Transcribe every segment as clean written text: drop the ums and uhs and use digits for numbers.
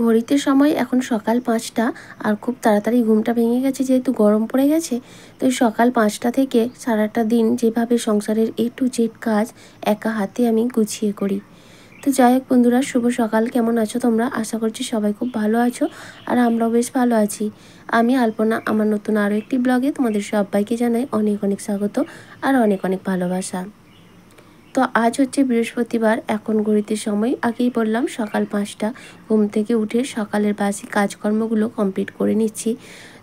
ঘড়িতে সময় এখন সকাল 5টা। আর খুব তাড়াতাড়ি ঘুমটা ভেঙে গেছে যেহেতু গরম পড়ে গেছে। তো এই সকাল 5টা থেকে সারাটা দিন যেভাবে সংসারের A to Z কাজ একা হাতে আমি গুছিয়ে করি। তো যাই হোক বন্ধুরা, শুভ সকাল। কেমন আছো তোমরা? আশা করছি সবাই খুব ভালো আছো, আর আমরাও বেশ ভালো আছি। আমি আলপনা, আমার নতুন আরও একটি ব্লগে তোমাদের সবাইকে জানাই অনেক অনেক স্বাগত আর অনেক অনেক ভালোবাসা। তো আজ হচ্ছে বৃহস্পতিবার। এখন ঘড়িতে সময় আগেই বললাম সকাল 5টা। ঘুম থেকে উঠে সকালের বাসি কাজকর্মগুলো কমপ্লিট করে নিচ্ছি।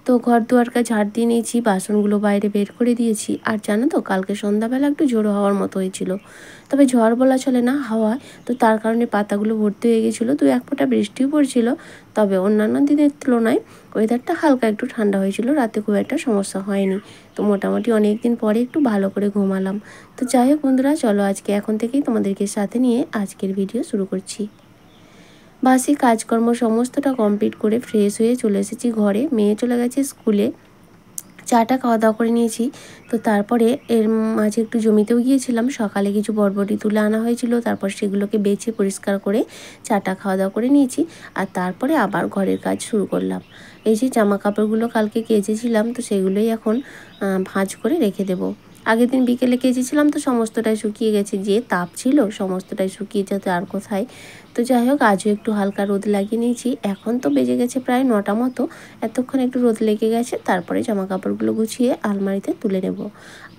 তো ঘর দুয়ারকে ঝাড় দিয়ে নিয়েছি, বাসনগুলো বাইরে বের করে দিয়েছি। আর জানো তো, কালকে সন্ধ্যাবেলা একটু ঝোড়ো হওয়ার মতো হয়েছিল, তবে ঝড় বলা চলে না, হাওয়া। তো তার কারণে পাতাগুলো ভর্তি হয়ে গেছিলো। দু এক ফোঁটা বৃষ্টিও পড়ছিল, তবে অন্যান্য দিনের তুলনায় ওয়েদারটা হালকা একটু ঠান্ডা হয়েছিল। রাতে খুব একটা সমস্যা হয়নি। তো মোটামুটি অনেক দিন পরে একটু ভালো করে ঘুমালাম। তো যাই হোক বন্ধুরা, চলো আজকে এখন থেকেই তোমাদেরকে সাথে নিয়ে আজকের ভিডিও শুরু করছি। বাসি কাজকর্ম সমস্তটা কমপ্লিট করে ফ্রেশ হয়ে চলে এসেছি ঘরে। মেয়ে চলে গেছে স্কুলে। চাটা খাওয়া দাওয়া করে নিয়েছি। তো তারপরে এর মাঝে একটু জমিতেও গিয়েছিলাম। সকালে কিছু বরবটি তুলে আনা হয়েছিল, তারপর সেগুলোকে বেছে পরিষ্কার করে চাটা খাওয়া দাওয়া করে নিয়েছি। আর তারপরে আবার ঘরের কাজ শুরু করলাম। এই যে জামা কাপড়গুলো কালকে কেচেছিলাম, তো সেগুলোই এখন ভাঁজ করে রেখে দেবো। আগের দিন বিকেলে কেচেছিলাম, তো সমস্তটাই শুকিয়ে গেছে। যে তাপ ছিল সমস্তটাই শুকিয়ে যেত আর কোথায়। তো যাই হোক, আজও একটু হালকা রোদ লাগিয়ে নিয়েছি। এখন তো বেজে গেছে প্রায় 9টা মতো। এতক্ষণ একটু রোদ লেগে গেছে, তারপরে জামা কাপড়গুলো গুছিয়ে আলমারিতে তুলে নেব।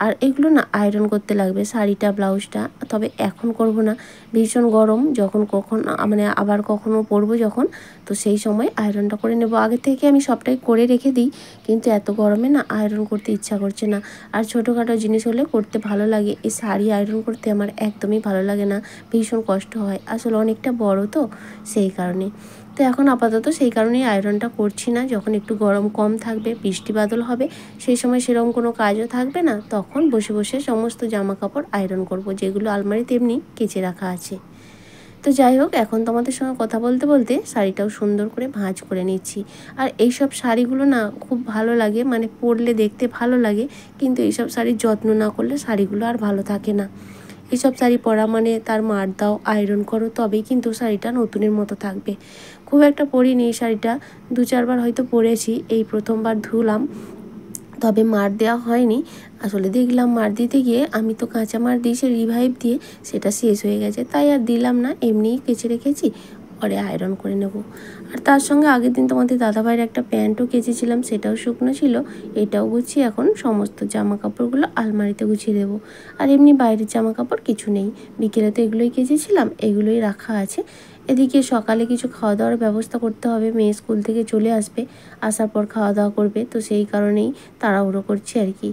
আর এগুলো না আয়রন করতে লাগবে, শাড়িটা ব্লাউজটা। তবে এখন করব না, ভীষণ গরম। যখন মানে আবার কখনো পরবো যখন, তো সেই সময় আয়রনটা করে নেব। আগে থেকে আমি সবটাই করে রেখে দিই, কিন্তু এত গরমে না আয়রন করতে ইচ্ছা করছে না। আর ছোটোখাটো জিনিস হলে করতে ভালো লাগে, এই শাড়ি আয়রন করতে আমার একদমই ভালো লাগে না। ভীষণ কষ্ট হয়, আসলে অনেকটা বড় তো সেই কারণে। তো এখন আপাতত সেই কারণেই আয়রনটা করছি না। যখন একটু গরম কম থাকবে, বৃষ্টি বাদল হবে, সেই সময় সেরকম কোনো কাজও থাকবে না, তখন বসে বসে সমস্ত জামা কাপড় আয়রন করব, যেগুলো আলমারিতে এমনি কেচে রাখা আছে। তো যাই হোক, এখন তোমাদের সঙ্গে কথা বলতে বলতে শাড়িটাও সুন্দর করে ভাঁজ করে নিচ্ছি। আর এইসব শাড়িগুলো না খুব ভালো লাগে, মানে পরলে দেখতে ভালো লাগে, কিন্তু এইসব শাড়ির যত্ন না করলে শাড়িগুলো আর ভালো থাকে না। এইসব শাড়ি পরা মানে তার মার দাও, আয়রন করো, তবেই কিন্তু শাড়িটা নতুনের মতো থাকবে। খুব একটা পরিনি এই শাড়িটা, 2-4 বার হয়তো পরেছি, এই প্রথমবার ধুলাম, তবে মার দেওয়া হয়নি। আসলে দেখলাম মার দিতে গিয়ে আমি তো কাঁচা মার দিই, সে রিভাইভ দিয়ে সেটা শেষ হয়ে গেছে, তাই আর দিলাম না, এমনিই কেচে রেখেছি, পরে আয়রন করে নেব। আর তার সঙ্গে আগের দিন তোমাদের দাদাভাইয়ের একটা প্যান্টও কেচেছিলাম, সেটাও শুকনো ছিল। এটাও গুছিয়ে এখন সমস্ত জামা কাপড়গুলো আলমারিতে গুছিয়ে দেবো। আর এমনি বাইরের জামা কাপড় কিছু নেই, বিকেলে তো এগুলোই কেচেছিলাম, এগুলোই রাখা আছে। এদিকে সকালে কিছু খাওয়া দাওয়ার ব্যবস্থা করতে হবে, মেয়ে স্কুল থেকে চলে আসবে, আসার পর খাওয়া দাওয়া করবে, তো সেই কারণেই তাড়াহুড়ো করছি আর কি।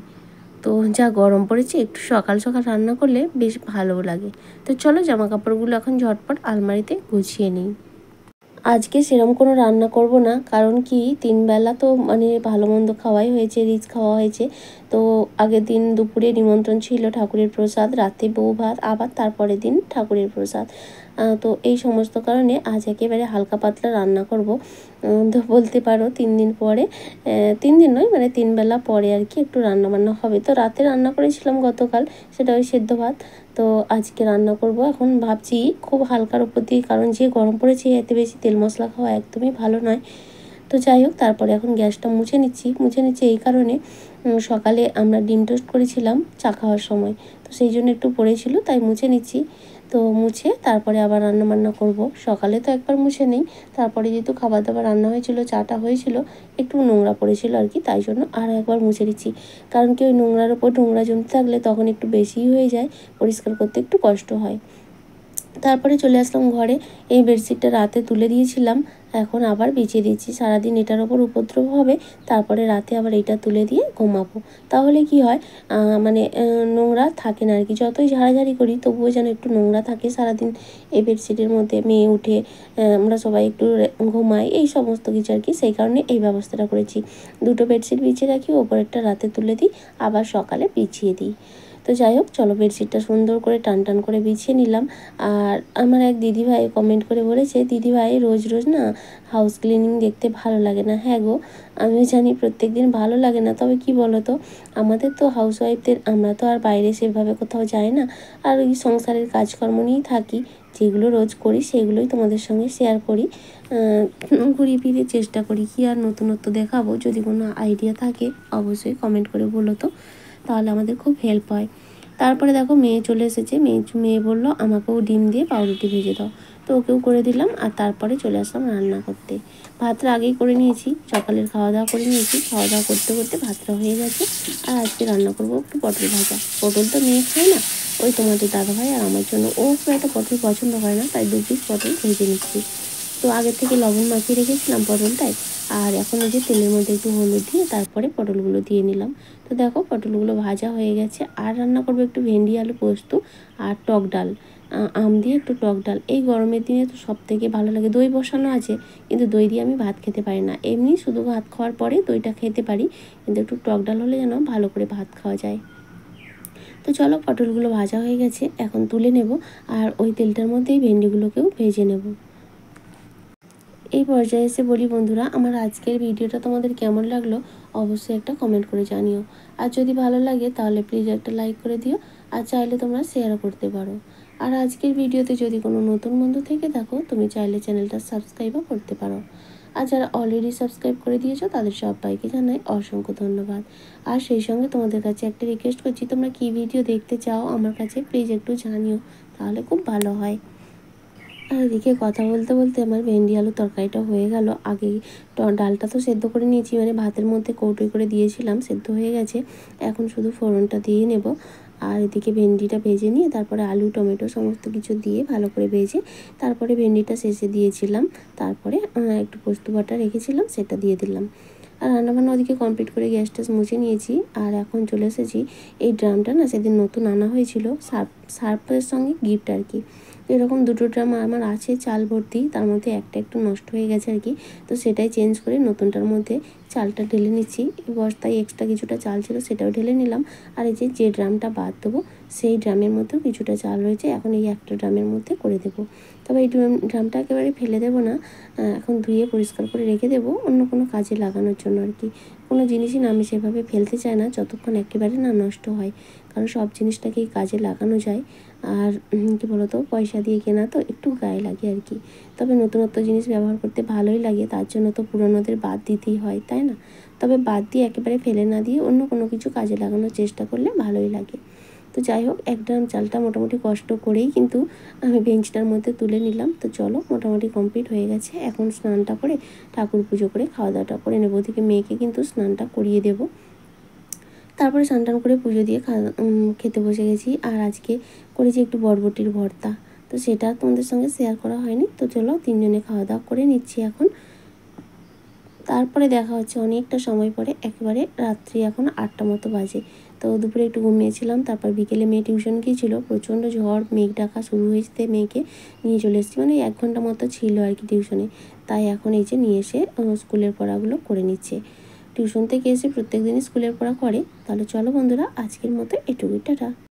তো যা গরম পড়েছে, একটু সকাল সকাল রান্না করলে বেশ ভালোও লাগে। তো চলো জামা কাপড়গুলো এখন ঝটপট আলমারিতে গুছিয়ে নিই। আজকে সেরকম কোনো রান্না করব না, কারণ কি 3 বেলা তো মানে ভালো মন্দ খাওয়াই হয়েছে, রিচ খাওয়া হয়েছে। তো আগের দিন দুপুরে নিমন্ত্রণ ছিল, ঠাকুরের প্রসাদ, রাতে বউ ভাত, আবার তারপরের দিন ঠাকুরের প্রসাদ। তো এই সমস্ত কারণে আজ একেবারে হালকা পাতলা রান্না করব। তো বলতে পারো 3 দিন পরে, 3 দিন নয় মানে 3 বেলা পরে আর কি একটু রান্নাবান্না হবে। তো রাতে রান্না করেছিলাম গতকাল, সেটা ওই সেদ্ধ ভাত। তো আজকে রান্না করব, এখন ভাবছি খুব হালকার উপর দিয়ে, কারণ যে গরম পড়েছে এতে বেশি তেল মশলা খাওয়া একদমই ভালো নয়। তো যাই হোক, তারপরে এখন গ্যাসটা মুছে নিচ্ছি এই কারণে, সকালে আমরা ডিম টোস্ট করেছিলাম চা খাওয়ার সময়, তো সেই জন্য একটু পড়েছিল, তাই মুছে নিচ্ছি। তো মুছে তারপরে আবার রান্নাবান্না করব। সকালে তো একবার মুছে নেই, তারপরে যেহেতু খাবার দাবার রান্না হয়েছিল, চাটা হয়েছিল, একটু নোংরা পড়েছিল আর কি, তাই জন্য আর একবার মুছে নিচ্ছি। কারণ কি ওই নোংরার ওপর নোংরা জমতে থাকলে তখন একটু বেশিই হয়ে যায়, পরিষ্কার করতে একটু কষ্ট হয়। তারপরে চলে আসলাম ঘরে। এই বেডশিটটা রাতে তুলে দিয়েছিলাম, এখন আবার বিছিয়ে দিচ্ছি। সারাদিন এটার ওপর উপদ্রব হবে, তারপরে রাতে আবার এইটা তুলে দিয়ে ঘুমাবো। তাহলে কি হয়, মানে নোংরা থাকে না আর কি। যতই ঝাড়াঝাড়ি করি তবুও যেন একটু নোংরা থাকে সারাদিন এই বেডশিটের মধ্যে। মেয়ে উঠে, আমরা সবাই একটু ঘুমাই, এই সমস্ত কিছু আর কি, সেই কারণে এই ব্যবস্থাটা করেছি। 2টো বেডশিট বিছিয়ে রাখি, ওপরেরটা রাতে তুলে দিই, আবার সকালে বিছিয়ে দিই। তো যাই হোক, চলো বেডশিটটা সুন্দর করে টান টান করে বিছিয়ে নিলাম। আর আমার এক দিদিভাই কমেন্ট করে বলেছে, দিদিভাই রোজ রোজ না হাউস ক্লিনিং দেখতে ভালো লাগে না। হ্যাঁ গো, আমিও জানি প্রত্যেক দিন ভালো লাগে না, তবে কি বলো তো, আমাদের তো হাউসওয়াইফদের, আমরা তো আর বাইরে সেভাবে কোথাও যাই না, আর ওই সংসারের কাজকর্ম নিয়েই থাকি। যেগুলো রোজ করি সেগুলোই তোমাদের সঙ্গে শেয়ার করি। ঘুরিয়ে ফিরিয়ে চেষ্টা করি কি আর নতুনত্ব দেখাবো। যদি কোনো আইডিয়া থাকে অবশ্যই কমেন্ট করে বলো তো, তাহলে আমাদের খুব হেল্প হয়। তারপরে দেখো মেয়ে চলে এসেছে। মেয়ে বললো আমাকেও ডিম দিয়ে পাউরুটি ভেজে দাও, তো ওকেও করে দিলাম। আর তারপরে চলে আসলাম রান্না করতে। ভাতটা আগেই করে নিয়েছি, সকালের খাওয়া দাওয়া করে নিয়েছি। খাওয়া দাওয়া করতে করতে ভাতটা হয়ে গেছে। আর আজকে রান্না করবো একটু পটল ভাজা। পটল তো মেয়ে খায় না, ওই তোমাদের দাদাভাই আর আমার জন্য। ও খুব একটা পটল পছন্দ করে না, তাই 2 পিস পটল ভেজে নিচ্ছি। তো আগের থেকে লবণ মাখিয়ে রেখেছিলাম পটলটায়। আর এখন ওই যে তেলের মধ্যে একটু হলুদ দিয়ে তারপরে পটলগুলো দিয়ে নিলাম। তো দেখো পটলগুলো ভাজা হয়ে গেছে। আর রান্না করবো একটু ভেন্ডি আলু পোস্ত আর টক ডাল, আম দিয়ে একটু টক ডাল। এই গরমের দিনে তো সব থেকে ভালো লাগে। দই বসানো আছে, কিন্তু দই দিয়ে আমি ভাত খেতে পারি না। এমনি শুধু ভাত খাওয়ার পরে দইটা খেতে পারি, কিন্তু একটু টক ডাল হলে যেন ভালো করে ভাত খাওয়া যায়। তো চলো পটলগুলো ভাজা হয়ে গেছে, এখন তুলে নেব। আর ওই তেলটার মধ্যেই ভেন্ডিগুলোকেও ভেজে নেব। এই পর্যায়ে এসে বলি বন্ধুরা, আমার আজকের ভিডিওটা তোমাদের কেমন লাগলো অবশ্যই একটা কমেন্ট করে জানিও। আর যদি ভালো লাগে তাহলে প্লিজ একটা লাইক করে দিও। আর চাইলে তোমরা শেয়ারও করতে পারো। আর আজকের ভিডিওতে যদি কোনো নতুন বন্ধু থেকে থাকো, তুমি চাইলে চ্যানেলটা সাবস্ক্রাইবও করতে পারো। আর যারা অলরেডি সাবস্ক্রাইব করে দিয়েছো তাদের সবাইকে জানাই অসংখ্য ধন্যবাদ। আর সেই সঙ্গে তোমাদের কাছে একটা রিকোয়েস্ট করছি, তোমরা কী ভিডিও দেখতে চাও আমার কাছে প্লিজ একটু জানিও, তাহলে খুব ভালো হয়। আর এদিকে কথা বলতে বলতে আমার ভেন্ডি আলুর তরকারিটা হয়ে গেল। আগেই ডালটা তো সেদ্ধ করে নিয়েছি, মানে ভাতের মধ্যে কৌটোই করে দিয়েছিলাম, সেদ্ধ হয়ে গেছে। এখন শুধু ফোড়নটা দিয়ে নেব। আর এদিকে ভেন্ডিটা ভেজে নিয়ে তারপরে আলু টমেটো সমস্ত কিছু দিয়ে ভালো করে ভেজে তারপরে ভেন্ডিটা শেষে দিয়েছিলাম। তারপরে একটু পোস্ত বাটা রেখেছিলাম, সেটা দিয়ে দিলাম। আর রান্নাবান্না ওদিকে কমপ্লিট করে গ্যাস ট্যাস মুছে নিয়েছি। আর এখন চলে এসেছি, এই ড্রামটা না সেদিন নতুন আনা হয়েছিল সার্ফের সঙ্গে গিফট আর কি। এরকম 2টো ড্রাম আমার আছে চাল ভর্তি, তার মধ্যে একটা একটু নষ্ট হয়ে গেছে আর কি। তো সেটাই চেঞ্জ করে নতুনটার মধ্যে চালটা ঢেলে নিচ্ছি। এই বস্তায় এক্সট্রা কিছুটা চাল ছিল, সেটাও ঢেলে নিলাম। আর এই যে ড্রামটা বাদ দেবো সেই ড্রামের মধ্যেও কিছুটা চাল রয়েছে, এখন এই একটা ড্রামের মধ্যে করে দেবো। তবে এই ড্রামটা একেবারে ফেলে দেবো না, এখন ধুয়ে পরিষ্কার করে রেখে দেবো অন্য কোনো কাজে লাগানোর জন্য আর কি। কোনো জিনিসই না আমি সেভাবে ফেলতে চাই না যতক্ষণ একেবারে না নষ্ট হয়, কারণ সব জিনিসটাকেই কাজে লাগানো যায়। আর কী বলতো, পয়সা দিয়ে কেনা তো একটু গায়ে লাগে আর কি। তবে নতুনত্ব জিনিস ব্যবহার করতে ভালোই লাগে, তার জন্য তো পুরোনোদের বাদ দিতেই হয়, তাই না? তবে বাদ দিয়ে একেবারে ফেলে না দিয়ে অন্য কোনো কিছু কাজে লাগানোর চেষ্টা করলে ভালোই লাগে। তো যাই হোক, 1 ড্রাম চালটা মোটামুটি কষ্ট করেই কিন্তু আমি বেঞ্চটার মধ্যে তুলে নিলাম। তো চলো মোটামুটি কমপ্লিট হয়ে গেছে। এখন স্নানটা করে ঠাকুর পুজো করে খাওয়া দাওয়াটা করে নেবো। ওদিকে মেয়েকে কিন্তু স্নানটা করিয়ে দেবো। তারপরে স্নান টান করে পুজো দিয়ে খেতে বসে গেছি। আর আজকে করেছি একটু বরবটির ভর্তা, তো সেটা তোমাদের সঙ্গে শেয়ার করা হয়নি। তো চলো 3 জনে খাওয়া দাওয়া করে নিচ্ছি এখন। তারপরে দেখা হচ্ছে অনেকটা সময় পরে, একেবারে রাত্রি এখন 8টা মতো বাজে। তো দুপুরে একটু ঘুমিয়েছিলাম, তারপর বিকেলে মেয়ে টিউশন গিয়েছিলো। প্রচণ্ড ঝড় মেঘ ডাকা শুরু হয়েছে, মেয়েকে নিয়ে চলে এসেছি, মানে 1 ঘন্টা মতো ছিল আর কি টিউশনে। তাই এখন এই যে নিয়ে এসে স্কুলের পড়াগুলো করে নিচ্ছে। টিউশন থেকে এসে প্রত্যেক দিনই স্কুলের পড়া করে। তাহলে চলো বন্ধুরা, আজকের মতো এটুকুই, টাটা।